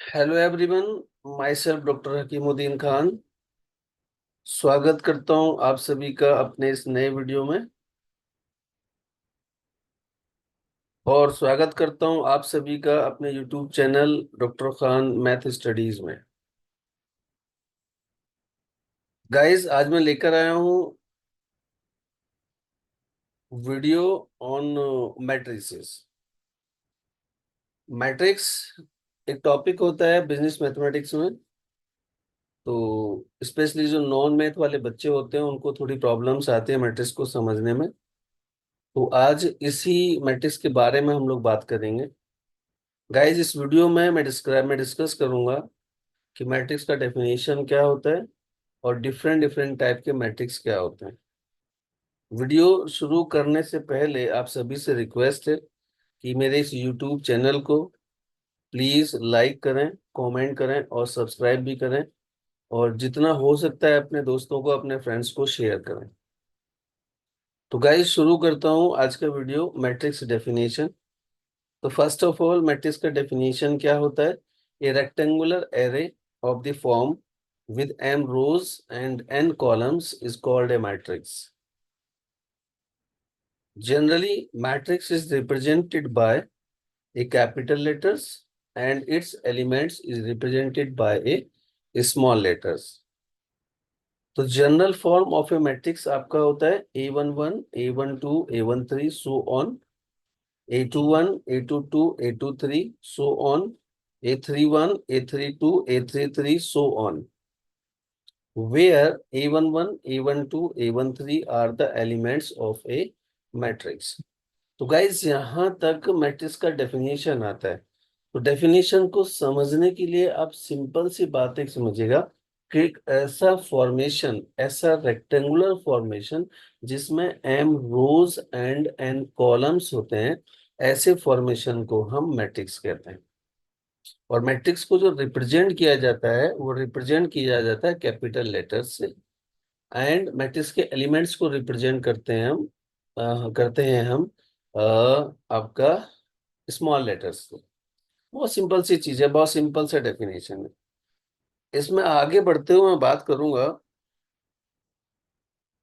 Hello everyone. My self doctor Hakimuddin Khan. स्वागत करता हूं आप सभी का अपने इस नए वीडियो में। और स्वागत करता हूं आप सभी का अपने YouTube channel doctor Khan math studies में। गाइस, आज मैं लेकर आया हूं वीडियो ऑन मैट्रिसेस। मैट्रिक्स एक टॉपिक होता है बिजनेस मैथमेटिक्स में। तो स्पेशली जो नॉन मैथ वाले बच्चे होते हैं उनको थोड़ी प्रॉब्लम्स आती है मैट्रिक्स को समझने में। तो आज इसी मैट्रिक्स के बारे में हम लोग बात करेंगे। गाइस, इस वीडियो में मैं डिस्कस करूंगा कि मैट्रिक्स का डेफिनेशन क्या होता है और डिफरेंट डिफरेंट टाइप के मैट्रिक्स क्या होते हैं। वीडियो शुरू करने से पहले आप सभी से रिक्वेस्ट है कि मेरे इस यूट्यूब चैनल को प्लीज लाइक करें, कमेंट करें और सब्सक्राइब भी करें। और जितना हो सकता है अपने दोस्तों को, अपने फ्रेंड्स को शेयर करें। तो गाइस, शुरू करता हूं आज का वीडियो मैट्रिक्स डेफिनेशन। तो फर्स्ट ऑफ ऑल, मैट्रिक्स का डेफिनेशन क्या होता है? ए rectangular array of the form with m rows and n columns is called a matrix. Generally, matrix is represented by a capital letters and its elements is represented by a small letters. तो general form of a matrix आपका होता है A11, A12, A13 so on, A21, A22, A23 so on, A31, A32, A33 so on, where A11, A12, A13 are the elements of a matrix. तो guys, यहाँ तक matrix का definition आता है। तो डेफिनेशन को समझने के लिए आप सिंपल सी बात एक समझिएगा कि एक ऐसा फॉर्मेशन, ऐसा रेक्टेंगुलर फॉर्मेशन जिसमें m rows and n columns होते हैं, ऐसे फॉर्मेशन को हम मैट्रिक्स कहते हैं। और मैट्रिक्स को जो रिप्रेजेंट किया जाता है वो रिप्रेजेंट किया जाता है कैपिटल लेटर्स से। एंड मैट्रिक्स के एलिमेंट्स को रिप्रेजेंट करते हैं हम आपका स्मॉल लेटर्स से। बहुत सिंपल सी चीज है, बहुत सिंपल सा डेफिनेशन है। इसमें आगे बढ़ते हुए मैं बात करूंगा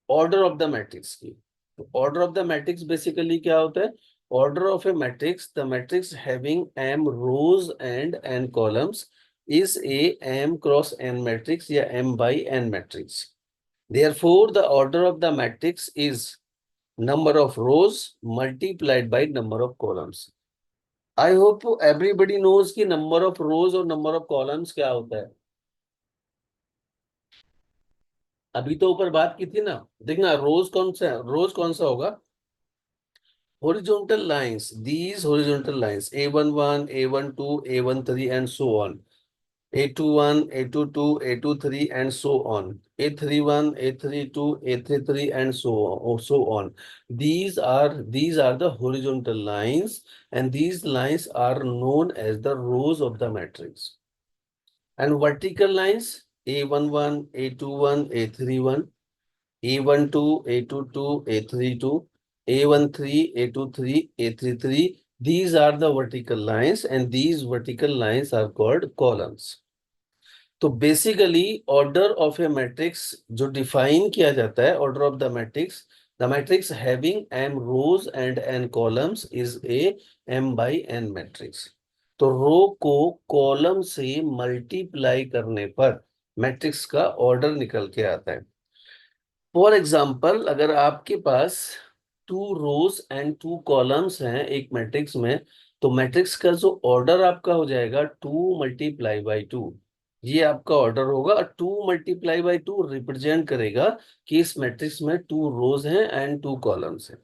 ऑर्डर ऑफ द मैट्रिक्स की। तो order of the matrix basically क्या होता है? Order of a matrix, the matrix having m rows and n columns is a m cross n matrix या m by n matrix. Therefore, the order of the matrix is number of rows multiplied by number of columns. I hope everybody knows कि number of rows और number of columns क्या होता है। अभी तो ऊपर बात की थी ना, देखना रोज कौन सा है, रोज कौन सा होगा? Horizontal lines, these horizontal lines A11, A12, A13 and so on. A21, A22, A23 and so on. A31, A32, A33 and so on. These are the horizontal lines, and these lines are known as the rows of the matrix. And vertical lines A11, A21, A31, A12, A22, A32, A13, A23, A33. These are the vertical lines, and these vertical lines are called columns. तो basically order of a matrix जो define किया जाता है, order of the matrix having m rows and n columns is a m by n matrix. तो row को column से multiply करने पर मैट्रिक्स का ऑर्डर निकल के आता है। फॉर एग्जाम्पल, अगर आपके पास 2 रोज एंड 2 कॉलम्स हैं एक मैट्रिक्स में, तो मैट्रिक्स का जो ऑर्डर आपका हो जाएगा 2 × 2। ये आपका ऑर्डर होगा। 2 × 2 रिप्रेजेंट करेगा कि इस मैट्रिक्स में 2 रोज हैं एंड 2 कॉलम्स हैं।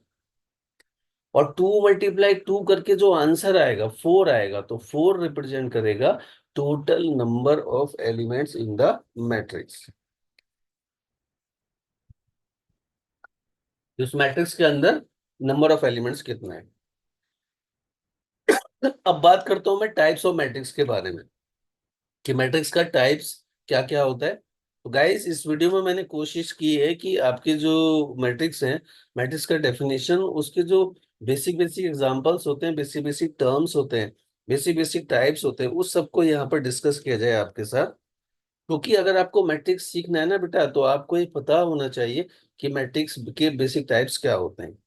और 2 × 2 करके जो आंसर आएगा 4 आएगा, तो 4 रिप्रेजेंट करेगा total number of elements in the matrix. इस मैट्रिक्स के अंदर नंबर ऑफ एलिमेंट्स कितने हैं। अब बात करता हूं मैं टाइप्स ऑफ मैट्रिक्स के बारे में कि मैट्रिक्स का टाइप्स क्या क्या होता है। तो गाइस, इस वीडियो में मैंने कोशिश की है कि आपके जो मैट्रिक्स हैं, मैट्रिक्स का डेफिनेशन, उसके जो बेसिक बेसिक एग्जांपल्स होते हैं, बेसिक बेसिक टर्म्स होते हैं, बेसिक बेसिक टाइप्स होते हैं, उस सबको यहाँ पर डिस्कस किया जाए आपके साथ। क्योंकि अगर आपको मैट्रिक्स सीखना है ना बेटा, तो आपको ये पता होना चाहिए कि मैट्रिक्स के बेसिक टाइप्स क्या होते हैं।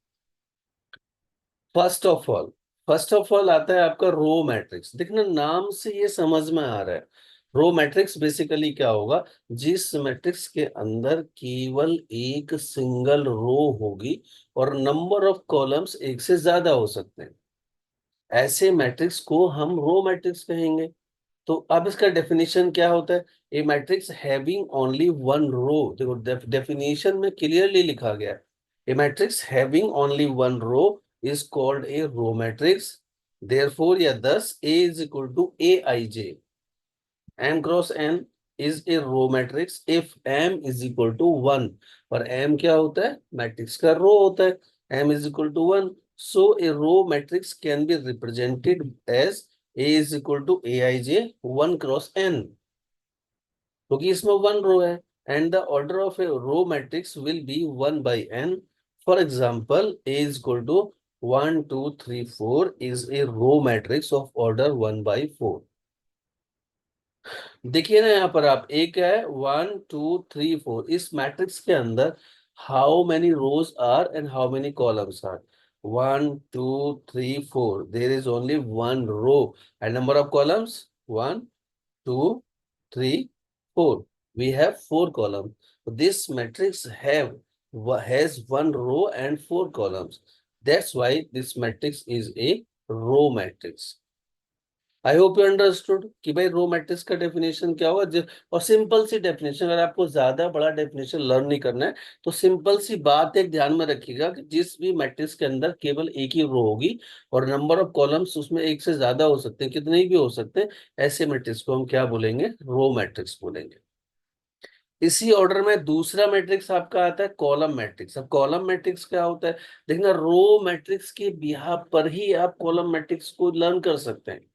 First of all, first of all आता है आपका रो मैट्रिक्स। देखना नाम से ये समझ में आ रहा है, रो मैट्रिक्स बेसिकली क्या होगा, जिस मैट्रिक्स के अंदर केवल एक सिंगल रो होगी और नंबर ऑफ कॉलम्स एक से ज्यादा हो सकते हैं, ऐसे मैट्रिक्स को हम रो मैट्रिक्स कहेंगे। तो अब इसका डेफिनेशन क्या होता है, a matrix having only one row. देखो डेफिनेशन में क्लियरली लिखा गया है, a matrix having only one row is called a row matrix. Therefore या thus A is equal to Aij, m cross n is a row matrix if m is equal to 1। और m क्या होता है, matrix का रो होता है, m is equal to 1। so a row matrix can be represented as A is equal to Aij 1 cross n, क्योंकि इसमें one row है। And the order of a row matrix will be 1/n। For example A is equal to 1 2 3 4 is a row matrix of order 1/4। देखिए ना यहाँ पर आप, एक है 1 2 3 4, इस मैट्रिक्स के अंदर how many rows are and how many columns are. 1 2 3 4, there is only one row and number of columns 1 2 3 4, we have four columns. This matrix has one row and four columns. That's why this matrix is a row matrix. I hope you understood कि भाई row matrix का definition क्या होगा। और simple सी definition, अगर आपको ज्यादा बड़ा डेफिनेशन लर्न नहीं करना है तो सिंपल सी बात एक ध्यान में रखिएगा कि जिस भी मैट्रिक्स के अंदर केवल एक ही रो होगी और नंबर ऑफ कॉलम्स उसमें एक से ज्यादा हो सकते हैं, कितने भी हो सकते हैं, ऐसे मैट्रिक्स को हम क्या बोलेंगे, रो मैट्रिक्स बोलेंगे। इसी ऑर्डर में दूसरा मैट्रिक्स आपका आता है कॉलम मैट्रिक्स। अब कॉलम मैट्रिक्स क्या होता है, देखना रो मैट्रिक्स के बिहाफ पर ही आप कॉलम मैट्रिक्स को लर्न कर सकते हैं।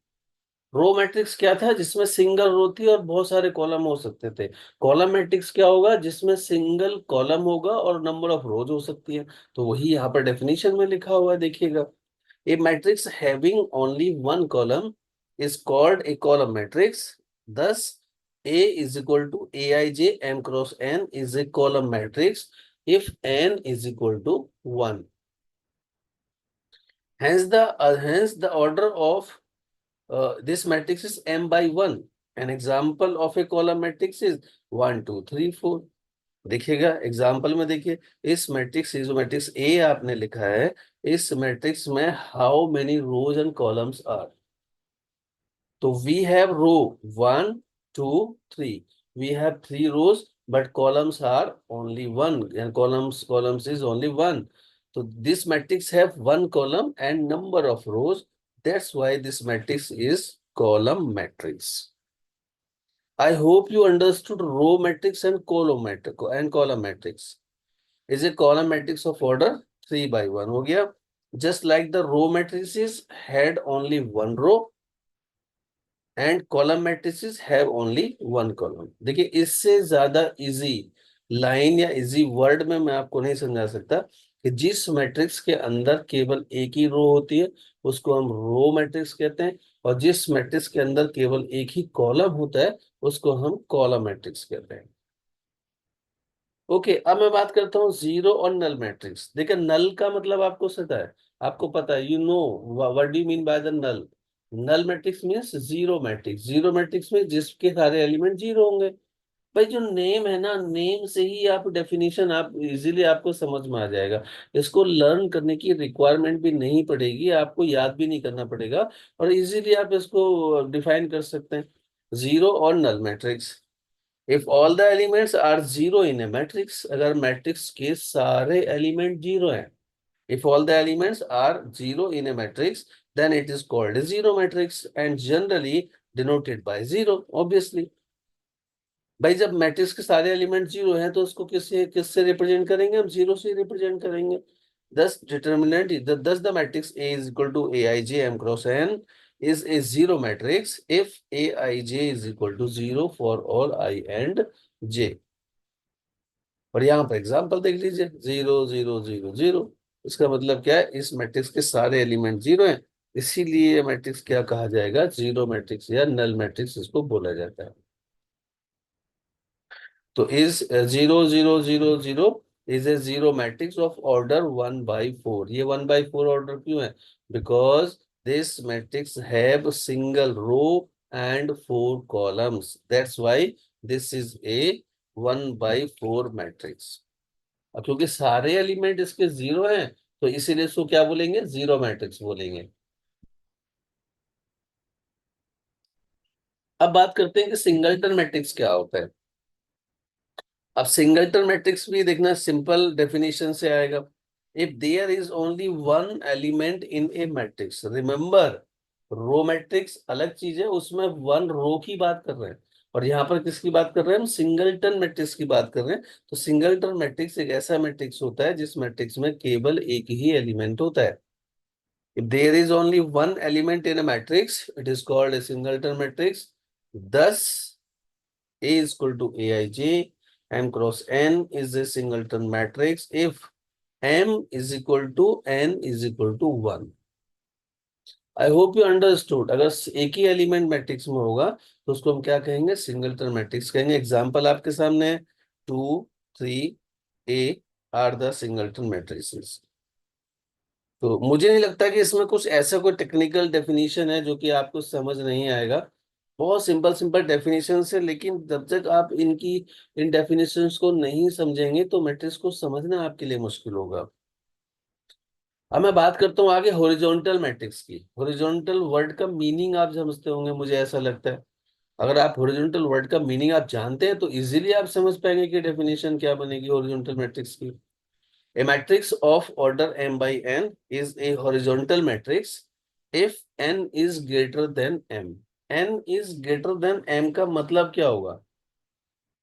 रो मैट्रिक्स क्या था, जिसमें सिंगल रो थी और बहुत सारे कॉलम हो सकते थे। कॉलम मैट्रिक्स क्या होगा, जिसमें सिंगल कॉलम होगा और नंबर ऑफ रोज हो सकती है। तो वही यहाँ पर डेफिनेशन में लिखा हुआ है, देखिएगा। A matrix having only one column is called a column matrix. Thus A is equal to Aij m cross n is a column matrix if n is equal to 1। Hence the order of this matrix is m by 1। An example of a column matrix is 1 2 3 4। देखिएगा example में, देखिए इस matrix, जो matrix A आपने लिखा है, इस matrix में how many rows and columns are. तो we have row 1 2 3, we have three rows but columns are only one, and columns is only one. तो this matrix have one column and number of rows, that's why this matrix is column matrix. I hope you understood row matrix and column matrix. Is a column matrix of order 3/1 हो गया। Just like the row matrices had only one row and column matrices have only one column। देखिए इससे ज्यादा easy line या easy word में मैं आपको नहीं समझा सकता कि जिस मैट्रिक्स के अंदर केवल एक ही रो होती है उसको हम रो मैट्रिक्स कहते हैं, और जिस मैट्रिक्स के अंदर केवल एक ही कॉलम होता है उसको हम कॉलम मैट्रिक्स कहते हैं। ओके, अब मैं बात करता हूँ जीरो और नल मैट्रिक्स। देखिए नल का मतलब आपको पता है, you know what do you mean by the null. Null matrix means zero matrix. Zero matrix में जिसके सारे एलिमेंट जीरो होंगे। भाई जो नेम है ना, नेम से ही आप डेफिनेशन आप इजीली आपको समझ में आ जाएगा। इसको लर्न करने की रिक्वायरमेंट भी नहीं पड़ेगी, आपको याद भी नहीं करना पड़ेगा, और इजीली आप इसको डिफाइन कर सकते हैं। जीरो और null matrix, if all the elements are zero in a matrix, अगर मैट्रिक्स के सारे एलिमेंट जीरो हैं, if all the elements are zero in a matrix, then it is called a zero matrix and generally denoted by zero, obviously। भाई जब matrix के सारे element zero हैं तो उसको किससे किससे रिप्रेजेंट करेंगे, हम जीरो से रिप्रेजेंट करेंगे। दस डिटर्मिनेंट, दस the matrix A is equal to Aij m cross n is a zero matrix if Aij is equal to 0 for all I and j। और यहाँ पर एग्जांपल देख लीजिए, 0 0 0 0। इसका मतलब क्या है, इस मैट्रिक्स के सारे एलिमेंट जीरो हैं, इसीलिए ये मैट्रिक्स क्या कहा जाएगा, जीरो मैट्रिक्स या नल मैट्रिक्स इसको बोला जाता है। तो is zero zero zero zero is a zero matrix of order 1/4। ये 1/4 ऑर्डर क्यों है? Because this matrix have single row and 4 columns, that's why this is a 1/4 matrix. अब क्योंकि सारे एलिमेंट इसके जीरो हैं, तो इसीलिए इसको क्या बोलेंगे, जीरो मैट्रिक्स बोलेंगे। अब बात करते हैं कि सिंगलटन मैट्रिक्स क्या होता है। अब सिंगलटन मैट्रिक्स भी देखना सिंपल डेफिनेशन से आएगा। If there is only one element in a matrix, remember row matrix अलग चीज है, उसमें वन रो की बात कर रहे हैं, और यहाँ पर किसकी बात कर रहे हैं, हम सिंगलटन मैट्रिक्स की बात कर रहे हैं। तो सिंगलटन मैट्रिक्स एक ऐसा मैट्रिक्स होता है जिस मैट्रिक्स में केवल एक ही एलिमेंट होता है। If there is only one element in a matrix, it is called a singleton matrix. Thus, A is equal to Aij, M cross N is a singleton matrix if M is equal to N is equal to 1. I hope you understood. अगर एक ही element matrix में होगा तो उसको हम क्या कहेंगे, singleton matrix कहेंगे। एग्जांपल आपके सामने है, 2 3 A are the singleton matrices. तो मुझे नहीं लगता कि इसमें कुछ ऐसा कोई टेक्निकल डेफिनेशन है जो कि आपको समझ नहीं आएगा। बहुत सिंपल सिंपल डेफिनेशन है, लेकिन जब तक आप इनकी इन डेफिनेशंस को नहीं समझेंगे तो मैट्रिक्स को समझना आपके लिए मुश्किल होगा। अब मैं बात करता हूँ आगे हॉरिजॉन्टल मैट्रिक्स की। हॉरिजॉन्टल वर्ड का मीनिंग आप समझते होंगे, मुझे ऐसा लगता है। अगर आप हॉरिजॉन्टल वर्ड का मीनिंग आप जानते हैं तो इजीली आप समझ पाएंगे कि डेफिनेशन क्या बनेगी हॉरिजॉन्टल मैट्रिक्स की। A matrix of order m by n is a horizontal matrix if n is greater than m. n is greater than m का मतलब क्या होगा?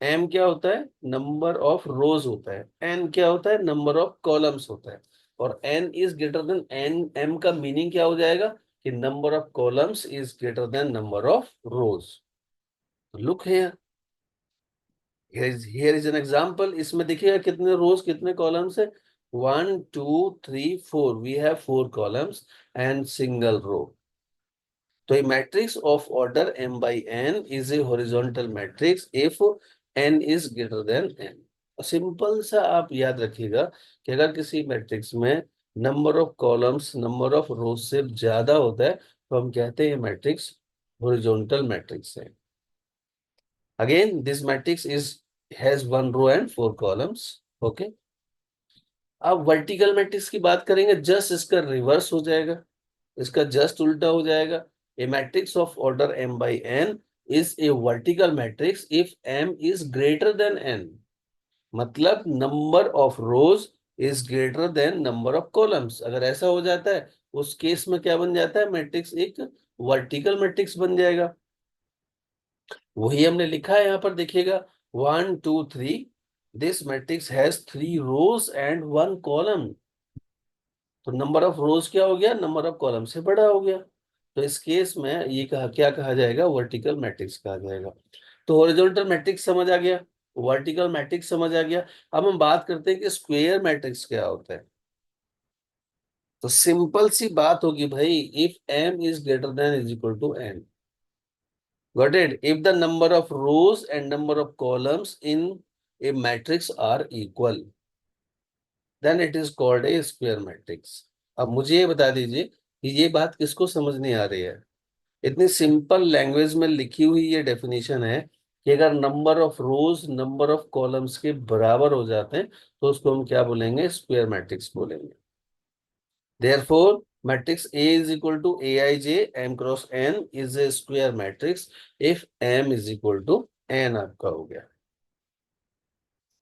m क्या होता है, नंबर ऑफ रोज होता है। n क्या होता है, नंबर ऑफ कॉलम्स होता है। और n is greater than n, m का मीनिंग क्या हो जाएगा कि number of columns is greater than number of rose. Look here is an example. इसमें देखिएगा कितने रोज कितने कॉलम्स है, 1 2 3 4, we have 4 columns and single row. तो a matrix of order m by n is a horizontal matrix if n is greater than n। Simple सा आप याद रखिएगा कि अगर किसी मैट्रिक्स में number of columns number of rows से ज्यादा होता है तो हम कहते हैं मैट्रिक्स हॉरिजॉन्टल मैट्रिक्स है। Again, this matrix is has 1 row and 4 columns. Okay. अब वर्टिकल मैट्रिक्स की बात करेंगे, जस्ट इसका रिवर्स हो जाएगा, इसका जस्ट उल्टा हो जाएगा। A matrix of order m by n is a vertical matrix if m is greater than n। मतलब number of rows is greater than number of columns. अगर ऐसा हो जाता है उस केस में क्या बन जाता है, मैट्रिक्स एक वर्टिकल मैट्रिक्स बन जाएगा। वही हमने लिखा है यहाँ पर देखिएगा, 1 2 3, this matrix has 3 rows and 1 column. तो नंबर ऑफ रोज क्या हो गया, नंबर ऑफ कॉलम से बड़ा हो गया। तो इस केस में ये क्या कहा जाएगा, वर्टिकल मैट्रिक्स कहा जाएगा। तो हॉरिजॉन्टल मैट्रिक्स समझ आ गया, वर्टिकल मैट्रिक्स समझ आ गया। अब हम बात करते हैं कि स्क्वायर मैट्रिक्स क्या होता है। तो सिंपल सी बात होगी भाई, if m is greater than is equal to n। Got it? If the number of rows and number of columns in a matrix are equal, then it is called a square matrix. अब मुझे ये बता दीजिए कि ये बात किसको समझ नहीं आ रही है। इतनी सिंपल लैंग्वेज में लिखी हुई ये डेफिनेशन है कि अगर number of rose number of columns के बराबर हो जाते हैं तो उसको हम क्या बोलेंगे, स्क्वायर मैट्रिक्स बोलेंगे। Therefore, matrix A is equal to Aij m cross n is a square matrix if m is equal to n आपका हो गया।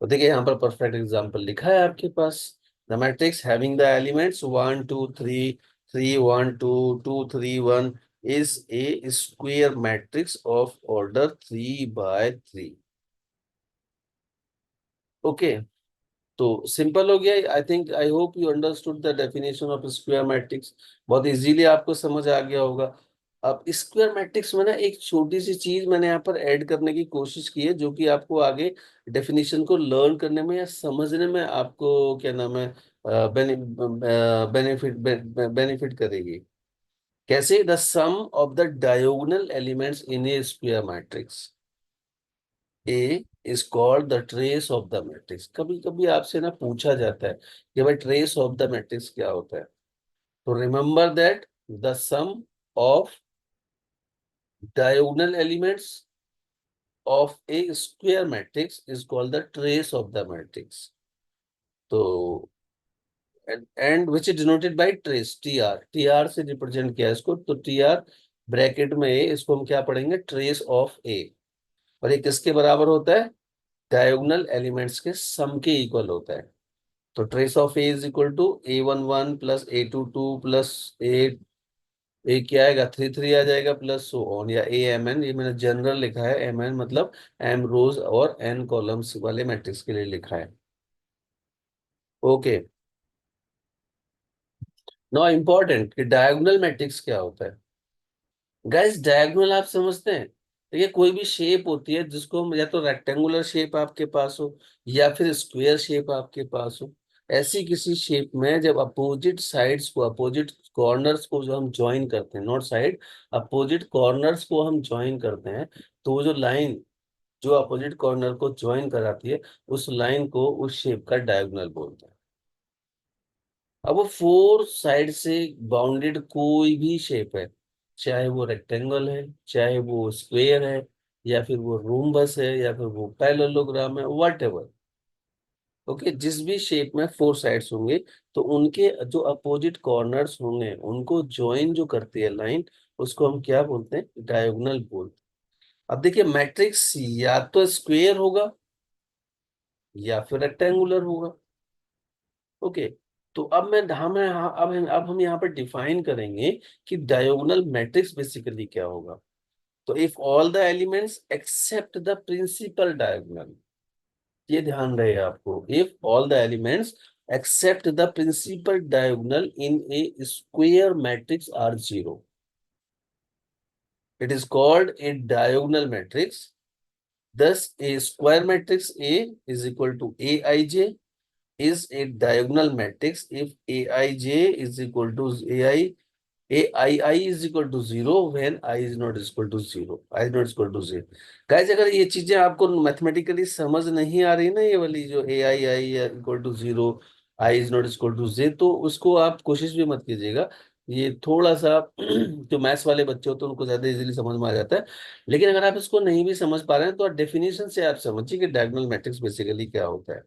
तो देखिए यहाँ पर परफेक्ट एग्जांपल लिखा है आपके पास। The matrix having the elements 1 2 3 3 1 2 2 3 1 is a square matrix of order 3/3। Okay, तो सिंपल हो गया। I think I hope you understood the definition of square matrix. बहुत इजीली आपको समझ आ गया होगा। अब स्क्वायर मैट्रिक्स में ना एक छोटी सी चीज मैंने यहाँ पर ऐड करने की कोशिश की है जो कि आपको आगे डेफिनेशन को लर्न करने में या समझने में आपको क्या नाम है बेनिफिट बेनिफिट करेगी। कैसे? The sum of the diagonal elements in a square matrix A is called the trace of the matrix. कभी कभी आपसे ना पूछा जाता है कि भाई ट्रेस ऑफ द मैट्रिक्स क्या होता है। तो remember that the sum of diagonal elements of a square matrix is called the trace of the matrix. तो and which is denoted by trace tr से रिप्रेजेंट किया है इसको। तो tr ब्रैकेट में a, इसको हम क्या पढ़ेंगे? Trace of a। और ये किसके बराबर होता है? डायगोनल एलिमेंट्स के सम के इक्वल होता है। तो trace of A is equal to a11 plus a22 plus A क्या आएगा? 3 आ जाएगा प्लस सो ऑन, या ए एम एन। ये मैंने जनरल लिखा है, एम एन मतलब एम रोज और एन कॉलम्स वाले मैट्रिक्स के लिए लिखा है। ओके, नाउ इंपॉर्टेंट कि डायगोनल मैट्रिक्स क्या होता है। गाइस डायगोनल आप समझते हैं? देखिए कोई भी शेप होती है जिसको हम, या तो रेक्टेंगुलर शेप आपके पास हो या फिर स्क्वायर शेप आपके पास हो, ऐसी किसी शेप में जब अपोजिट साइड्स को, अपोजिट कॉर्नर्स को जो हम ज्वाइन करते हैं, नॉट साइड, अपोजिट कॉर्नर्स को हम ज्वाइन करते हैं, तो वो जो लाइन जो अपोजिट कॉर्नर को ज्वाइन कराती है, उस लाइन को उस शेप का डायगोनल बोलते हैं। अब वो फोर साइड से बाउंडेड कोई भी शेप है, चाहे वो रेक्टेंगल है, चाहे वो स्क्वायर है, या फिर वो रोम्बस है, या फिर वो पैरेललोग्राम है, वट एवर। ओके, जिस भी शेप में फोर साइड्स होंगे, तो उनके जो अपोजिट कॉर्नर्स होंगे उनको ज्वाइन जो करती है लाइन, उसको हम क्या बोलते हैं? डायगोनल बोलते हैं। अब देखिए मैट्रिक्स या तो स्क्वायर होगा या फिर रेक्टेंगुलर होगा। ओके, तो अब मैं हम अब हम यहाँ पर डिफाइन करेंगे कि डायगोनल मैट्रिक्स बेसिकली क्या होगा। तो if all the elements except the principal diagonal, ये ध्यान रहे आपको, if all the elements except the principal diagonal in a square matrix are zero, it is called a diagonal matrix. Thus, a square matrix A is equal to Aij is a diagonal matrix if Aij is equal to Ai, Aii is equal to 0 when I is not equal to 0, I is not equal to 0। Guys अगर ये चीजें आपको mathematically समझ नहीं आ रही ना, ये वाली जो Ai equal to 0, I is not equal to J, तो उसको आप कोशिश भी मत कीजिएगा। ये थोड़ा सा जो मैथ्स वाले बच्चे होते हैं उनको ज्यादा इजीली समझ में आ जाता है। लेकिन अगर आप इसको नहीं भी समझ पा रहे हैं तो डेफिनेशन से आप समझिए कि डायगोनल मैट्रिक्स बेसिकली क्या होता है।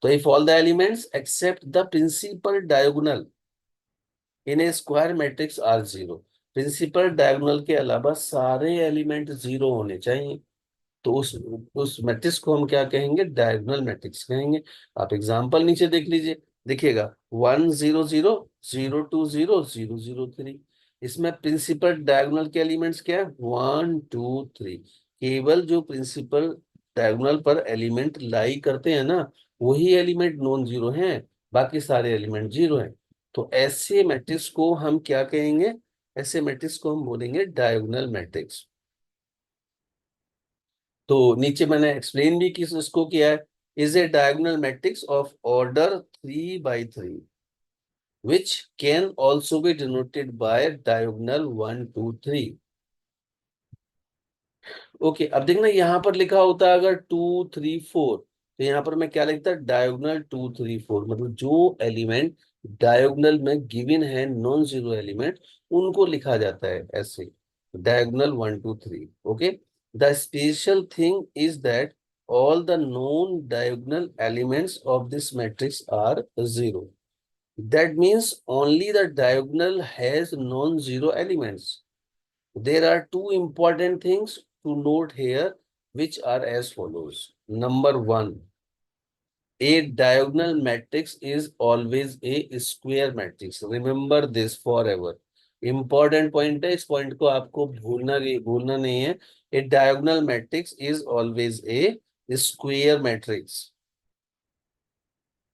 तो if all the elements except the principal diagonal in a square matrix are zero, principal diagonal के अलावा सारे एलिमेंट जीरो होने चाहिए, तो उस मैट्रिक्स को हम क्या कहेंगे? डायगोनल मैट्रिक्स कहेंगे। आप एग्जांपल नीचे देख लीजिए, देखिएगा 1 0 0 0 2 0 0 0 3। इसमें प्रिंसिपल डायगोनल के एलिमेंट्स क्या है? 1 2 3। केवल जो प्रिंसिपल डायगोनल पर एलिमेंट लाई करते हैं ना, वही एलिमेंट नॉन जीरो हैं, बाकी सारे एलिमेंट जीरो हैं। तो ऐसे मैट्रिक्स को हम क्या कहेंगे? ऐसे मैट्रिक्स को हम बोलेंगे डायगोनल मैट्रिक्स। तो नीचे मैंने एक्सप्लेन भी किस इसको किया है। Is a diagonal matrix of order 3 by 3 which can also be denoted by diagonal 1 2 3। Okay, अब देखना यहाँ पर लिखा होता है अगर 2 3 4, तो यहाँ पर मैं क्या लिखता? डायगोनल 2 3 4, मतलब जो एलिमेंट डायगोनल में गिवन है, नॉन जीरो एलिमेंट, उनको लिखा जाता है ऐसे, diagonal 1 2 3। Okay, the special thing is that all the known diagonal elements of this matrix are zero. That means only the diagonal has non-zero elements. There are two important things to note here, which are as follows. Number one, a diagonal matrix is always a square matrix. Remember this forever. Important point है, इस point को आपको भूलना नहीं है। A diagonal matrix is always a square matrix.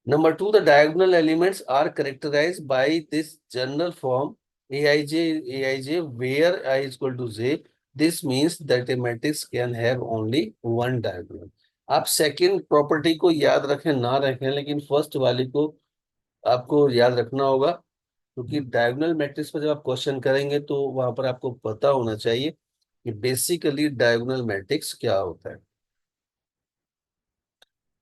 Number two, the diagonal elements are characterized by this general form Aij, where I is equal to j. This means that a matrix can have only one diagonal. आप second property को याद रखें ना रखें, लेकिन first वाली को आपको याद रखना होगा। क्योंकि डायगोनल मैट्रिक्स पर जब आप क्वेश्चन करेंगे तो वहां पर आपको पता होना चाहिए कि बेसिकली डायगोनल मैट्रिक्स क्या होता है।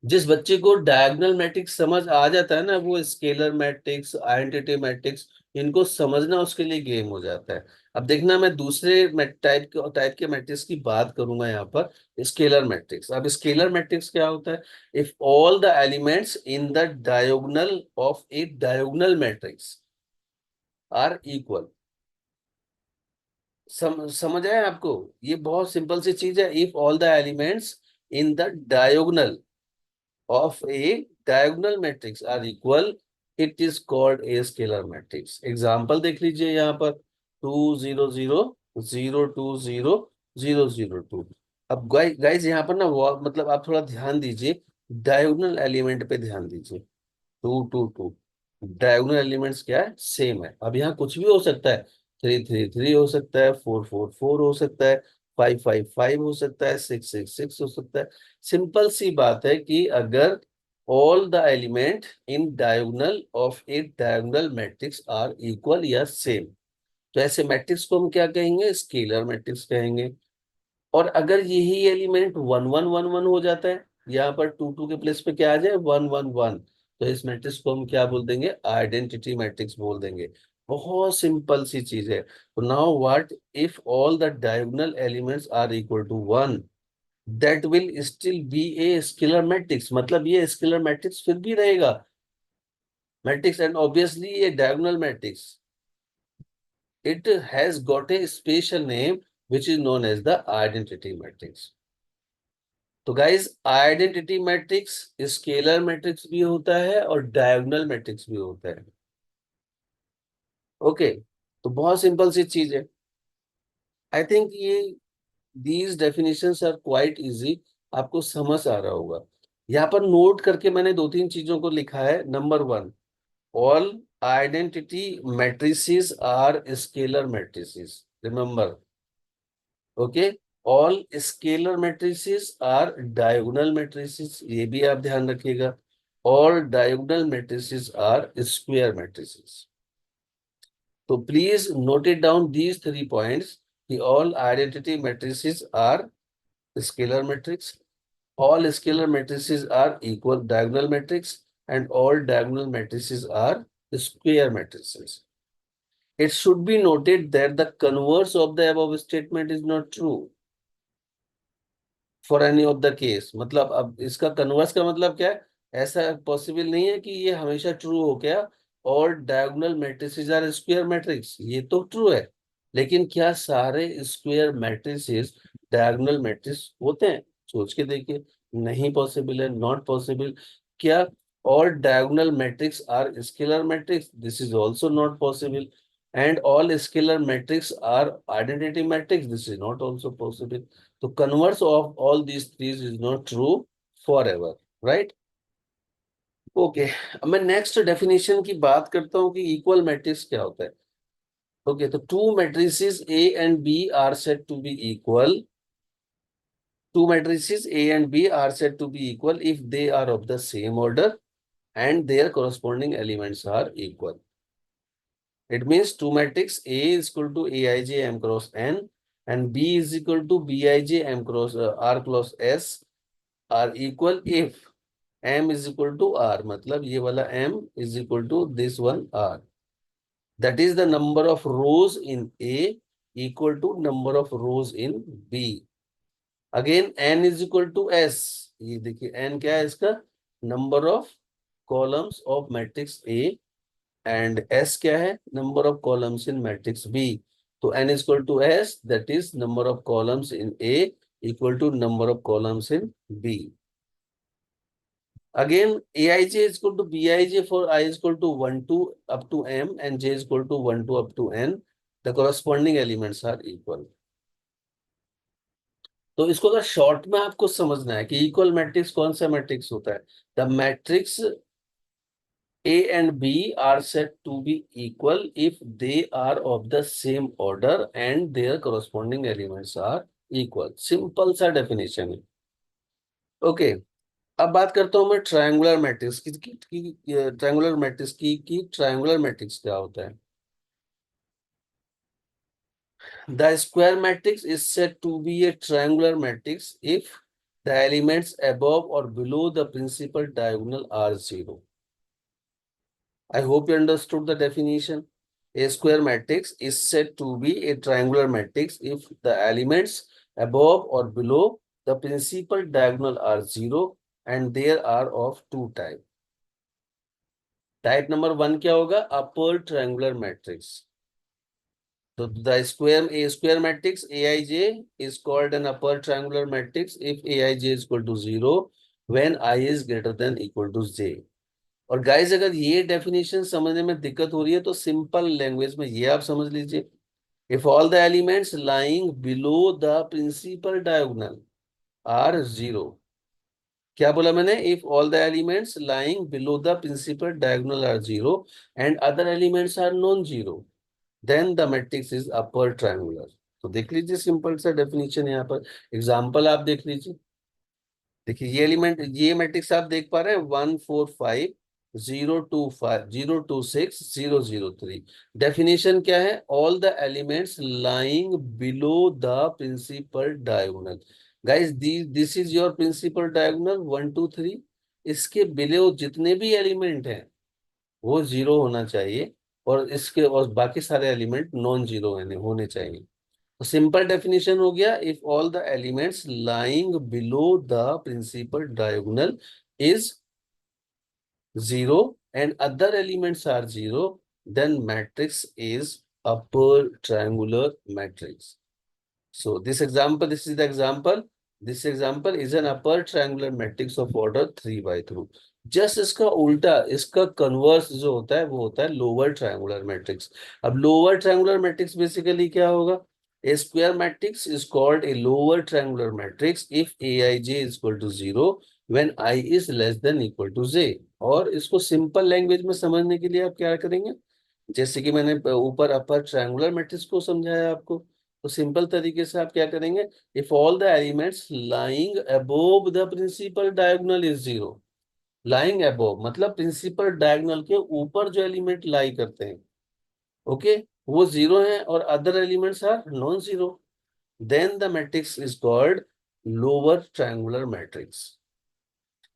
जिस बच्चे को डायगोनल मैट्रिक्स समझ आ जाता है ना, वो स्केलर मैट्रिक्स, आइडेंटिटी मैट्रिक्स, इनको समझना उसके लिए गेम हो जाता है। अब देखना, मैं दूसरे टाइप के मैट्रिक्स की बात करूंगा यहाँ पर, स्केलर मैट्रिक्स। अब स्केलर मैट्रिक्स क्या होता है? If all the elements in the diagonal of a diagonal matrix are equal. समझ आया आपको? ये बहुत सिंपल सी चीज है। If all the elements in the diagonal of a diagonal matrix are equal, it is called a scalar matrix. Example देख लीजिए यहाँ पर, 2 0 0 0 2 0 0 0 2। अब गाइज यहाँ पर ना मतलब आप थोड़ा ध्यान दीजिए, डायगोनल एलिमेंट पे ध्यान दीजिए। 2 2 2 डायगोनल एलिमेंट्स क्या है? सेम है। अब यहाँ कुछ भी हो सकता है, 3 3 3 हो सकता है, 4 4 4 हो सकता है, 5 5 5 हो सकता है, 6 6 6 हो सकता है। सिंपल सी बात है कि अगर all the element in diagonal of a diagonal matrix are equal या सेम, तो ऐसे मैट्रिक्स को हम क्या कहेंगे? स्केलर मैट्रिक्स कहेंगे। और अगर यही एलिमेंट 1 1 1 1 हो जाता है, यहाँ पर 2 2 के प्लेस पे क्या आ जाए? 1 1 1, तो इस मैट्रिक्स को हम क्या बोल देंगे? आइडेंटिटी मैट्रिक्स बोल देंगे। बहुत सिंपल सी चीज है। तो now what if all the diagonal elements are equal to 1, that will still be a scalar matrix. मतलब ये स्केलर मैट्रिक्स फिर भी रहेगा मैट्रिक्स, एंड ऑब्वियसली ये diagonal matrix, it has got a special name which is known as the identity matrix. तो guys, identity matrix scalar matrix भी होता है और डायगोनल मैट्रिक्स भी होता है। ओके, तो बहुत सिंपल सी चीज है। आई थिंक ये these definitions are quite easy, आपको समझ आ रहा होगा। यहाँ पर नोट करके मैंने दो तीन चीजों को लिखा है। Number one, all identity matrices are scalar matrices, remember. Okay, all scalar matrices are diagonal matrices, ये भी आप ध्यान रखिएगा। All diagonal matrices are square matrices. तो please note it down these 3 points कि all identity matrices are scalar matrix, all scalar matrices are equal diagonal matrix, and all diagonal matrices are square matrices. It should be noted that the converse of the above statement is not true for any of the case। मतलब अब इसका converse का मतलब क्या है? ऐसा possible नहीं है कि ये हमेशा ट्रू हो गया और diagonal matrices are square matrix, ये तो ट्रू है। लेकिन क्या सारे स्क्वायर मैट्रिसेस डायगोनल मैट्रिक्स होते हैं? सोच के देखिए, नहीं पॉसिबल है, नॉट पॉसिबल। क्या all diagonal matrix are scalar matrix? This is also not possible. And all scalar matrix are identity matrix? This is not also possible. तो converse of all these three is not true forever, right? Okay, अब मैं next definition की बात करता हूँ कि equal matrix क्या होता है। ओके, तो two matrices A and B are said to be equal. Two matrices A and B are said to be equal if they are of the same order and their corresponding elements are equal. It means two matrix A is equal to Aij M cross N and B is equal to Bij M cross R cross S are equal if M is equal to R। मतलब ये वाला M is equal to this one R, that is the number of rows in A equal to number of rows in B। Again N is equal to S, ये देखिए N क्या है इसका? Number of columns of matrix A, and S क्या है? Number of columns in matrix B। तो N is equal to S, that is number of columns in A equal to number of columns in B। Again, Aij is equal to Bij for I is equal to 1 to up to M and J is equal to 1 to up to N. The corresponding elements are equal। तो इसको अगर short में आपको समझना है कि equal matrix कौन सा मैट्रिक्स होता है, the matrix A and B are said to be equal if they are of the same order and their corresponding elements are equal। Simple सा डेफिनेशन है। ओके, अब बात करता हूं मैं ट्रायंगुलर मैट्रिक्स की ट्रायंगुलर मैट्रिक्स की ट्रायंगुलर मैट्रिक्स क्या होता है। The square matrix is said to be a triangular matrix if the elements above or below the principal diagonal are zero. I hope you understood the definition. A square matrix is said to be a triangular matrix if the elements above or below the principal diagonal are zero and there are of two types. Type number one क्या होगा? Upper triangular matrix. So the a square matrix Aij is called an upper triangular matrix if Aij is equal to 0 when I is greater than equal to j. और guys अगर ये definition समझने में दिक्कत हो रही है तो सिंपल लैंग्वेज में ये आप समझ लीजिए, if all the elements lying below the principal diagonal are zero. क्या बोला मैंने? If all the elements lying below the principal diagonal are zero and other elements are non zero, then the matrix is upper triangular. तो देख लीजिए simple सा definition यहाँ पर. Example आप देख लीजिए. देखिए ये एलिमेंट, ये मैट्रिक्स आप देख पा रहे हैं 1 4 5 0 2 5 0 2 6 0 0 3. डेफिनेशन क्या है? All the elements lying below the principal diagonal. Guys this is your principal diagonal 1 2 3. इसके बिलो जितने भी एलिमेंट हैं वो जीरो होना चाहिए और इसके और बाकी सारे एलिमेंट नॉन जीरो होने चाहिए. तो सिंपल डेफिनेशन हो गया, if all the elements lying below the principal diagonal is zero and other elements are zero, then matrix is upper triangular matrix. So this is the example. This example is an upper triangular matrix of order 3 by 2. Just इसका उल्टा, इसका converse जो होता है वो होता है lower triangular matrix. अब लोअर ट्रायंगुलर मैट्रिक्स बेसिकली क्या होगा? A square matrix is called a lower triangular matrix if Aij is equal to 0 when I is less than equal to j. और इसको सिंपल लैंग्वेज में समझने के लिए आप क्या करेंगे? जैसे कि मैंने ऊपर अपर ट्रायंगुलर मैट्रिक्स को समझाया आपको, तो सिंपल तरीके से आप क्या करेंगे? If all the elements lying above the principal diagonal is zero. Lying above मतलब प्रिंसिपल डायगोनल के ऊपर जो एलिमेंट लाई करते हैं, ओके, वो जीरो हैं और other elements are non zero, then the matrix is called lower triangular matrix.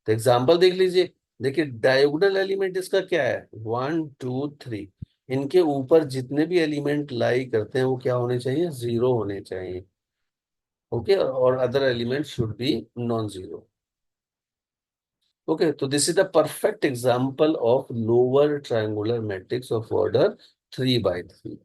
तो एग्जांपल देख लीजिए. देखिए डायगोनल एलिमेंट इसका क्या है? 1 2 3. इनके ऊपर जितने भी एलिमेंट लाई करते हैं वो क्या होने चाहिए? जीरो होने चाहिए. ओके, और other element should be non zero. Okay, तो this is the perfect example of lower triangular matrix of order 3 by 3.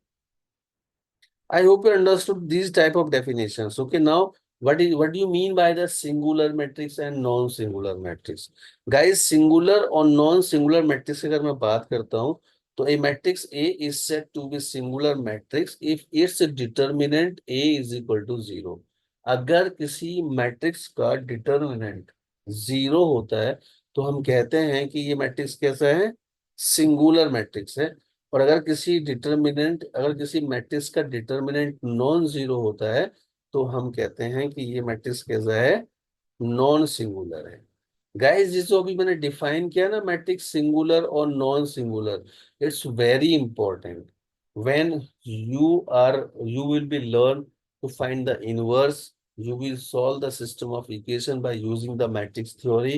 I hope you understood these type of definitions. Okay, now what do you mean by the singular matrix and non-singular matrix? Guys, singular और non-singular matrix अगर मैं बात करता हूँ तो a matrix A is said to be singular matrix if its determinant A is equal to 0. अगर किसी matrix का डिटर्मिनेंट जीरो होता है तो हम कहते हैं कि ये मैट्रिक्स कैसा है? सिंगुलर मैट्रिक्स है. और अगर किसी मैट्रिक्स का डिटर्मिनेंट नॉन जीरो होता है तो हम कहते हैं कि ये मैट्रिक्स कैसा है? नॉन सिंगुलर है. गाइस जिसको अभी मैंने डिफाइन किया ना मैट्रिक्स सिंगुलर और non singular, it's very important. When you will be learn to find the inverse, you will solve the system of equation by using the matrix theory,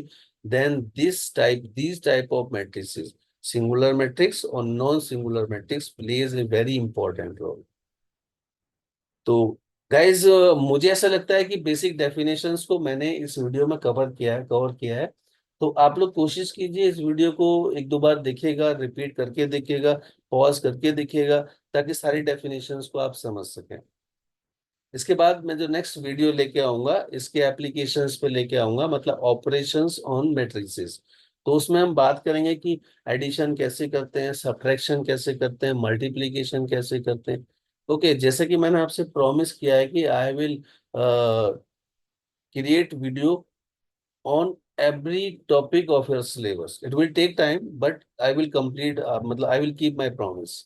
then these type of matrices, singular matrix or non-singular matrix, plays a very important role. तो guys मुझे ऐसा लगता है कि basic definitions को मैंने इस video में कवर किया है. तो आप लोग कोशिश कीजिए इस वीडियो को एक दो बार देखिएगा, रिपीट करके देखिएगा, पॉज करके देखिएगा, ताकि सारी डेफिनेशंस को आप समझ सकें. इसके बाद मैं जो नेक्स्ट वीडियो लेके आऊंगा इसके एप्लीकेशंस पे लेके आऊंगा, मतलब ऑपरेशंस ऑन मैट्रिसेस. तो उसमें हम बात करेंगे कि एडिशन कैसे करते हैं, सब्ट्रैक्शन कैसे करते हैं, मल्टीप्लिकेशन कैसे करते हैं. ओके, जैसे कि मैंने आपसे प्रॉमिस किया है कि I will create video on every topic of your syllabus. It will take time but I will complete, मतलब I will keep my promise.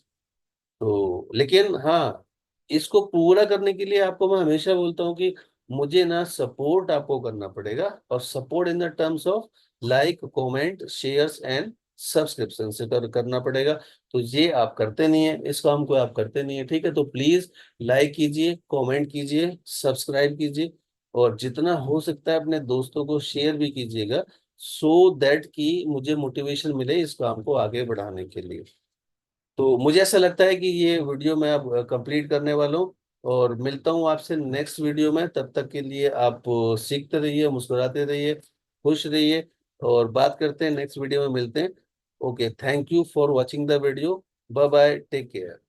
तो लेकिन हाँ, इसको पूरा करने के लिए आपको मैं हमेशा बोलता हूँ कि मुझे ना सपोर्ट आपको करना पड़ेगा, और support in the terms of like, comment, shares and subscription से करना पड़ेगा। तो ये आप करते नहीं है, इस काम को आप करते नहीं है, ठीक है। तो प्लीज लाइक कीजिए, कमेंट कीजिए, सब्सक्राइब कीजिए, और जितना हो सकता है अपने दोस्तों को शेयर भी कीजिएगा, सो दैट कि मुझे मोटिवेशन मिले इस काम को आगे बढ़ाने के लिए। तो मुझे ऐसा लगता है कि ये वीडियो मैं अब कंप्लीट करने वाला हूँ, और मिलता हूँ आपसे नेक्स्ट वीडियो में। तब तक के लिए आप सीखते रहिए, मुस्कुराते रहिए, खुश रहिए, और बात करते हैं नेक्स्ट वीडियो में, मिलते हैं। Okay, thank you for watching the video. Bye bye, take care.